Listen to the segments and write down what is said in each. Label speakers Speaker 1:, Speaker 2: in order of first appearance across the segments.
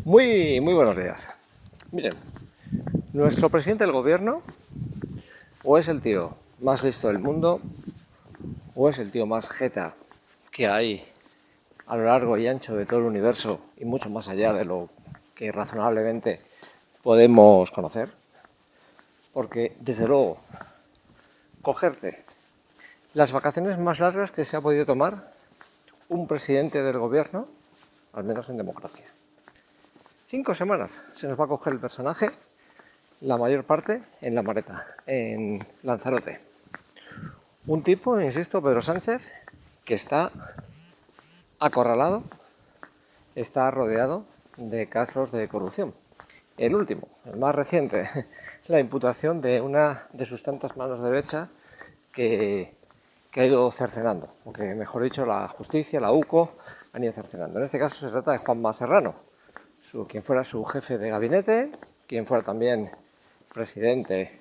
Speaker 1: Muy buenos días. Miren, nuestro presidente del gobierno o es el tío más listo del mundo o es el tío más jeta que hay a lo largo y ancho de todo el universo y mucho más allá de lo que razonablemente podemos conocer. Porque, desde luego, cogerte las vacaciones más largas que se ha podido tomar un presidente del gobierno, al menos en democracia. 5 semanas se nos va a coger el personaje, la mayor parte en La Mareta, en Lanzarote. Un tipo, insisto, Pedro Sánchez, que está acorralado, está rodeado de casos de corrupción. El último, el más reciente, la imputación de una de sus tantas manos derechas que ha ido cercenando, o que mejor dicho la justicia, la UCO, han ido cercenando. En este caso se trata de Juanma Serrano, quien fuera su jefe de gabinete, quien fuera también presidente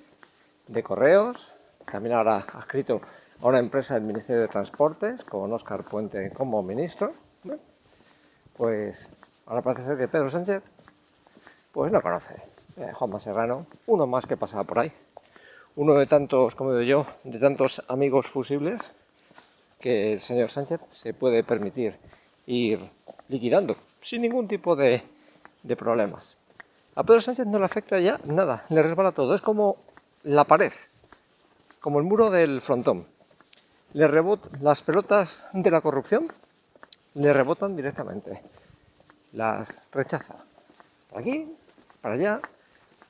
Speaker 1: de Correos, también ahora adscrito a una empresa del Ministerio de Transportes, con Óscar Puente como ministro. Bueno, pues ahora parece ser que Pedro Sánchez pues no conoce a Juanma Serrano, uno más que pasaba por ahí. Uno de tantos, como digo yo, de tantos amigos fusibles que el señor Sánchez se puede permitir ir liquidando sin ningún tipo de problemas. A Pedro Sánchez no le afecta ya nada, le resbala todo, es como la pared, como el muro del frontón. Le rebotan las pelotas de la corrupción, le rebotan directamente, las rechaza. Por aquí, para allá,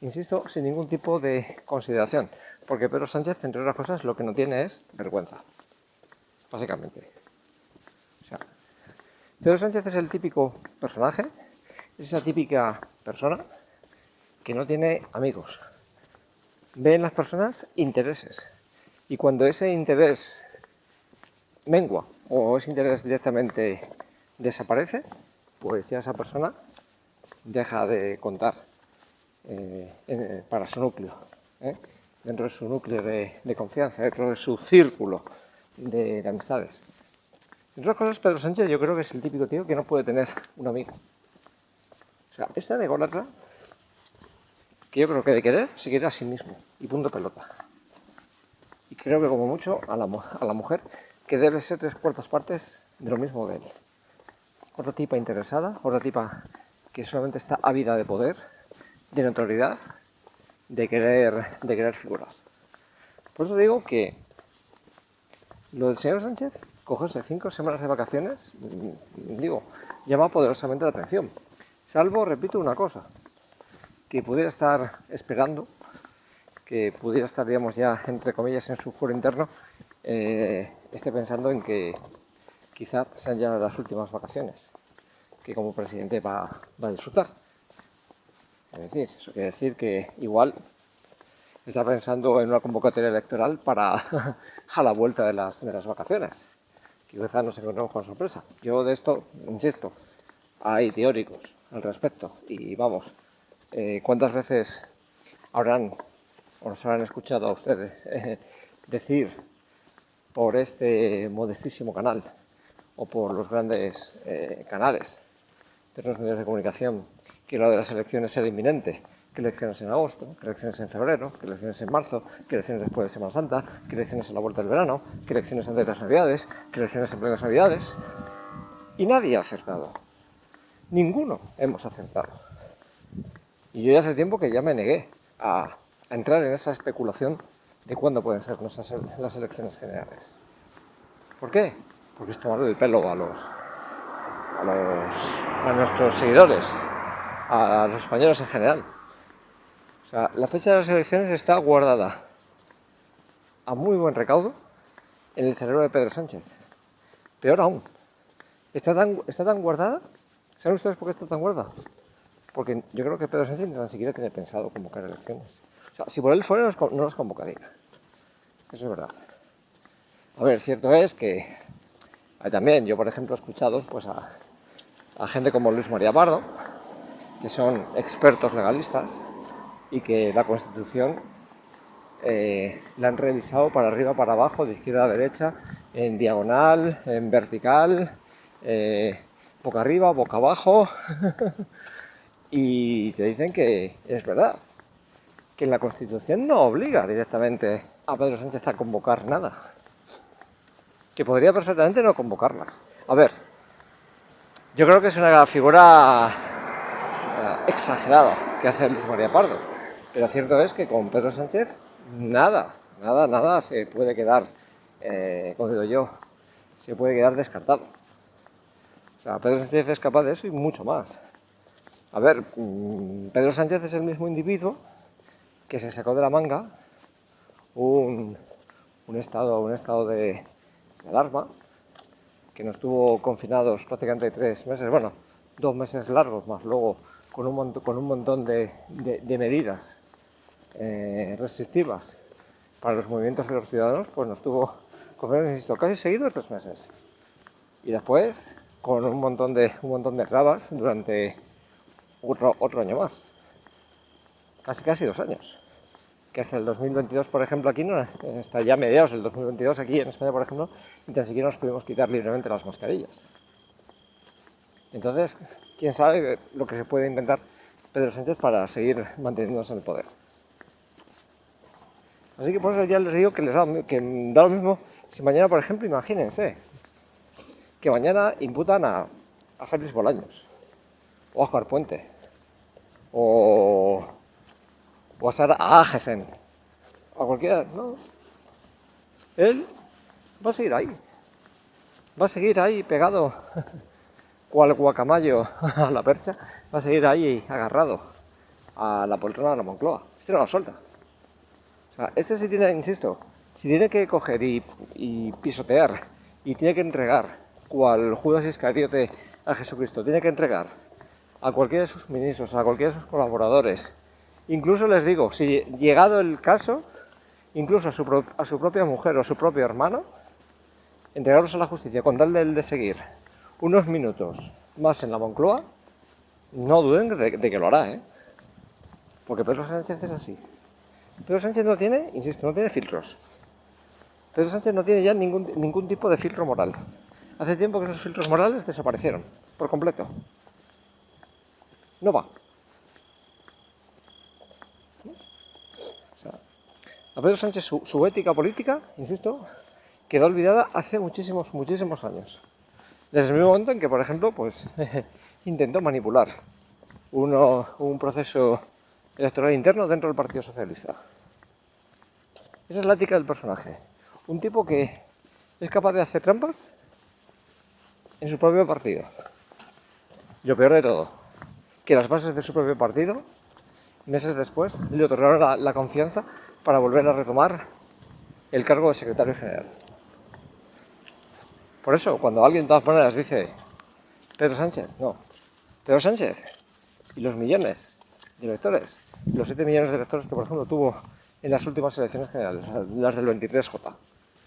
Speaker 1: insisto, sin ningún tipo de consideración, porque Pedro Sánchez, entre otras cosas, lo que no tiene es vergüenza, básicamente. O sea, Pedro Sánchez es el típico personaje, es esa típica persona que no tiene amigos, ve en las personas intereses, y cuando ese interés mengua o ese interés directamente desaparece, pues ya esa persona deja de contar para su núcleo, dentro de su núcleo de confianza, dentro de su círculo de amistades. Entre otras cosas, Pedro Sánchez yo creo que es el típico tío que no puede tener un amigo. O sea, es tan ególatra que yo creo que de querer se quiere a sí mismo y punto pelota. Y creo que como mucho a la mujer que debe ser 3/4 partes de lo mismo de él. Otra tipa interesada, otra tipa que solamente está ávida de poder, de notoriedad, de querer figurar. Por eso digo que lo del señor Sánchez, cogerse 5 semanas de vacaciones, llama poderosamente la atención. Salvo, repito, una cosa, que pudiera estar esperando, que pudiera estar, digamos, ya, entre comillas, en su fuero interno, esté pensando en que quizás sean ya las últimas vacaciones que como presidente va a disfrutar. Es decir, eso quiere decir que igual está pensando en una convocatoria electoral para a la vuelta de las vacaciones, que quizás nos encontremos con sorpresa. Yo de esto, insisto, hay teóricos al respecto y vamos, ¿cuántas veces habrán o nos habrán escuchado a ustedes decir por este modestísimo canal o por los grandes canales de otros medios de comunicación que lo de las elecciones era inminente? ¿Qué elecciones en agosto? ¿Qué elecciones en febrero? ¿Qué elecciones en marzo? ¿Qué elecciones después de Semana Santa? ¿Qué elecciones en la vuelta del verano? ¿Qué elecciones antes de las Navidades? ¿Qué elecciones en plenas Navidades? Y nadie ha acertado. Ninguno hemos acertado. Y yo ya hace tiempo que ya me negué a entrar en esa especulación de cuándo pueden ser las elecciones generales. ¿Por qué? Porque es tomarle el pelo a nuestros seguidores, a los españoles en general. O sea, la fecha de las elecciones está guardada a muy buen recaudo en el cerebro de Pedro Sánchez. Peor aún, está tan guardada. ¿Saben ustedes por qué está tan guardada? Porque yo creo que Pedro Sánchez ni siquiera tiene pensado convocar elecciones. O sea, si por él fuera, no las convocaría. Eso es verdad. A ver, cierto es que también yo, por ejemplo, he escuchado pues, a gente como Luis María Pardo, que son expertos legalistas y que la Constitución la han revisado para arriba, para abajo, de izquierda a derecha, en diagonal, en vertical, boca arriba, boca abajo, y te dicen que es verdad, que la Constitución no obliga directamente a Pedro Sánchez a convocar nada, que podría perfectamente no convocarlas. A ver, yo creo que es una figura exagerada que hace Luis María Pardo, pero cierto es que con Pedro Sánchez nada se puede quedar, como digo yo, se puede quedar descartado. O sea, Pedro Sánchez es capaz de eso y mucho más. A ver, Pedro Sánchez es el mismo individuo que se sacó de la manga un estado de alarma, que nos tuvo confinados prácticamente 3 meses, bueno, 2 meses largos más luego con un montón de medidas restrictivas para los movimientos de los ciudadanos, pues nos tuvo confinados, insisto, casi seguidos 3 meses. Y después con un montón de trabas durante otro año más, casi 2 años. Que hasta el 2022, por ejemplo, aquí, no, hasta ya mediados del 2022, aquí en España, por ejemplo, ni tan siquiera nos pudimos quitar libremente las mascarillas. Entonces, quién sabe lo que se puede inventar Pedro Sánchez para seguir manteniéndose en el poder. Así que por eso ya les digo que da lo mismo si mañana, por ejemplo, imagínense que mañana imputan a Félix Bolaños, o a Oscar Puente, o a Sara Agesen, a cualquiera, no. Él va a seguir ahí pegado cual guacamayo a la percha, va a seguir ahí agarrado a la poltrona de la Moncloa. Este no lo suelta. O sea, este sí tiene, insisto, si tiene que coger y pisotear y tiene que entregar, cual Judas Iscariote a Jesucristo, tiene que entregar a cualquiera de sus ministros, a cualquiera de sus colaboradores, incluso les digo, si llegado el caso, incluso a su propia mujer o a su propio hermano, entregarlos a la justicia con tal de seguir unos minutos más en la Moncloa, no duden de que lo hará, ¿eh? Porque Pedro Sánchez es así. Pedro Sánchez no tiene, insisto, no tiene filtros. Pedro Sánchez no tiene ya ningún tipo de filtro moral. Hace tiempo que esos filtros morales desaparecieron, por completo. No va. O sea, a Pedro Sánchez su ética política, insisto, quedó olvidada hace muchísimos años. Desde el mismo momento en que, por ejemplo, pues intentó manipular un proceso electoral interno dentro del Partido Socialista. Esa es la ética del personaje. Un tipo que es capaz de hacer trampas en su propio partido. Y lo peor de todo, que las bases de su propio partido, meses después, le otorgaron la confianza para volver a retomar el cargo de secretario general. Por eso, cuando alguien de todas maneras dice Pedro Sánchez, no. Pedro Sánchez y los millones de electores, los 7 millones de electores que, por ejemplo, tuvo en las últimas elecciones generales, las del 23J,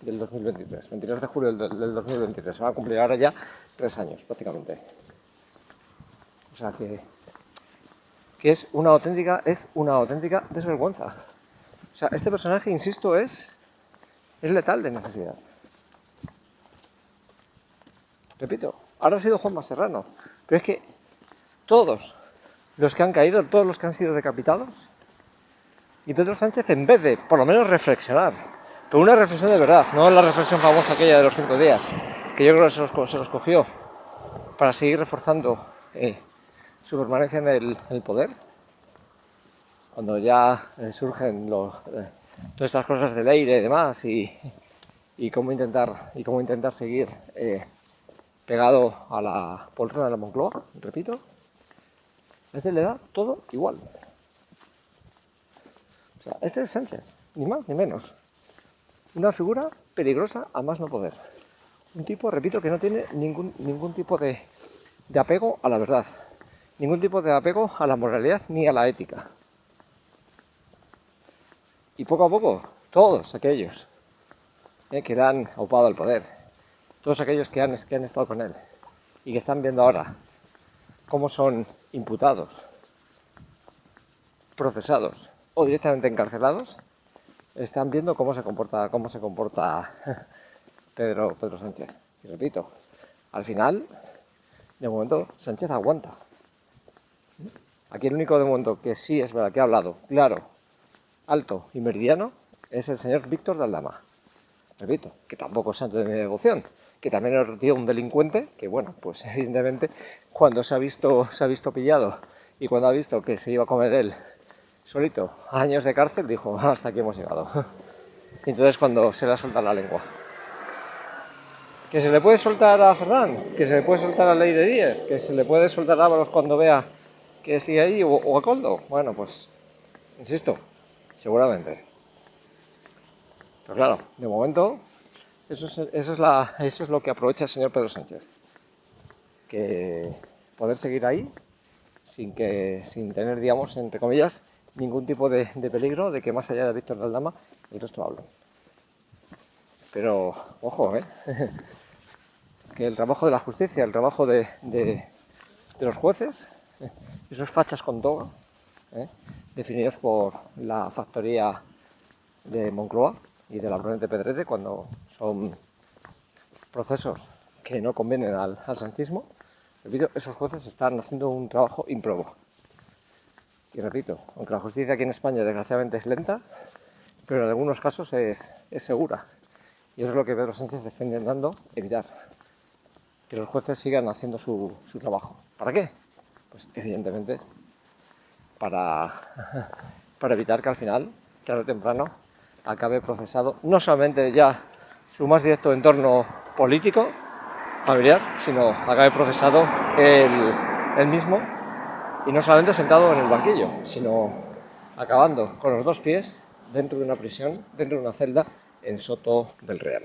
Speaker 1: del 2023, 23 de julio del 2023. Se van a cumplir ahora ya 3 años, prácticamente. O sea que es una auténtica desvergüenza. O sea, este personaje, insisto, es letal de necesidad. Repito, ahora ha sido Juanma Serrano, pero es que todos los que han caído, todos los que han sido decapitados, y Pedro Sánchez, en vez de, por lo menos, reflexionar, pero una reflexión de verdad, no la reflexión famosa aquella de los 5 días, que yo creo que se los cogió para seguir reforzando su permanencia en el poder, cuando ya surgen todas estas cosas de ley y demás, y cómo intentar seguir pegado a la poltrona de la Moncloa, repito, a este le da todo igual. O sea, este es Sánchez, ni más ni menos. Una figura peligrosa a más no poder. Un tipo, repito, que no tiene ningún tipo de apego a la verdad, ningún tipo de apego a la moralidad ni a la ética. Y poco a poco, todos aquellos que le han aupado al poder, todos aquellos que han estado con él y que están viendo ahora cómo son imputados, procesados o directamente encarcelados, están viendo cómo se comporta Pedro Sánchez. Y repito, al final, de momento, Sánchez aguanta. Aquí el único de momento que sí es verdad que ha hablado claro, alto y meridiano es el señor Víctor de Aldama. Repito, que tampoco es santo de mi devoción, que también es un delincuente, que bueno, pues evidentemente cuando se ha visto pillado y cuando ha visto que se iba a comer él solito años de cárcel, dijo, hasta aquí hemos llegado. Y entonces cuando se le ha soltado la lengua. Que se le puede soltar a Ferran, que se le puede soltar a Leire Díez, que se le puede soltar a Ábalos cuando vea que sigue ahí, o a Coldo. Bueno, pues, insisto, seguramente. Pero claro, de momento, eso es lo que aprovecha el señor Pedro Sánchez. Que poder seguir ahí sin tener, digamos, entre comillas, ningún tipo de peligro de que más allá de Víctor de Aldama el resto hablen. Pero, ojo, que el trabajo de la justicia, el trabajo de los jueces, esos fachas con toga, definidos por la factoría de Moncloa y de la Brunete Pedrete, cuando son procesos que no convienen al sanchismo, repito, esos jueces están haciendo un trabajo ímprobo. Y repito, aunque la justicia aquí en España desgraciadamente es lenta, pero en algunos casos es segura. Y eso es lo que Pedro Sánchez está intentando evitar. Que los jueces sigan haciendo su trabajo. ¿Para qué? Pues evidentemente para evitar que al final, tarde o temprano, acabe procesado no solamente ya su más directo entorno político, familiar, sino acabe procesado él mismo, y no solamente sentado en el banquillo, sino acabando con los dos pies dentro de una prisión, dentro de una celda en Soto del Real.